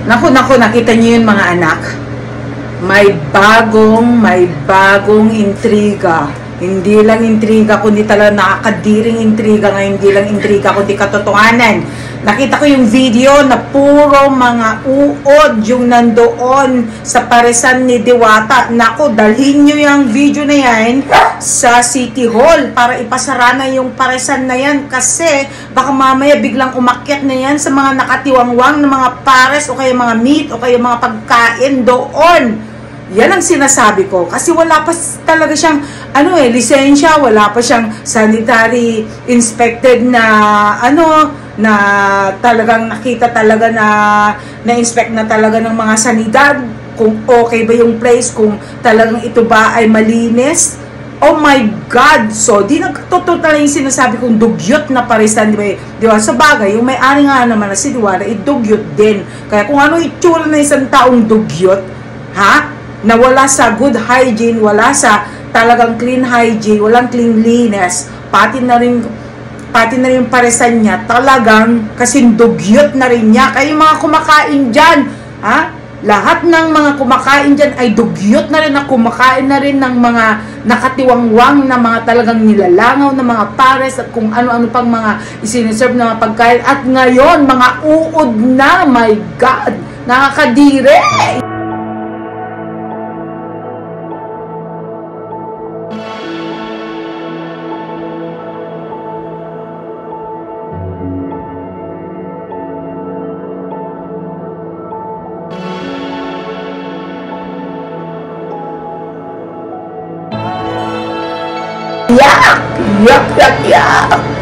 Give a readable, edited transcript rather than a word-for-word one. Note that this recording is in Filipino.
Naku, nakita niyo yun mga anak. May bagong intriga. Hindi lang intriga, kundi talaga nakakadiring intriga nga, hindi lang intriga, kundi katotohanan. Nakita ko yung video na puro mga uod yung nandoon sa paresan ni Diwata. Naku, dalhin nyo yung video na yan sa City Hall para ipasara na yung paresan na yan kasi baka mamaya biglang umakyat na yan sa mga nakatiwangwang na mga pares o kaya mga meat o kaya mga pagkain doon. Yan ang sinasabi ko. Kasi wala pa talaga siyang, lisensya, wala pa siyang sanitary inspected na, na talagang nakita talaga na-inspect na talaga ng mga sanidad, kung okay ba yung place, kung talagang ito ba ay malinis. Oh my God! So, di nagtotoo talaga yung sinasabi kong dugyot na parisan, di ba? Sa bagay, yung may-ari nga naman na si Diwata, dugyot din. Kaya kung ano itsura na isang taong dugyot, na wala sa good hygiene, wala sa talagang clean hygiene, walang cleanliness, pati na rin paresan niya, talagang kasindugyot na rin niya. Kaya yung mga kumakain dyan, lahat ng mga kumakain dyan ay dugyot na rin, na kumakain na rin ng mga nakatiwangwang na mga talagang nilalangaw na mga pares at kung ano-ano pang mga isiniserve na mga pagkain. At ngayon, mga uod na, my God, nakakadire! Yak! Yak! Yak! Yak!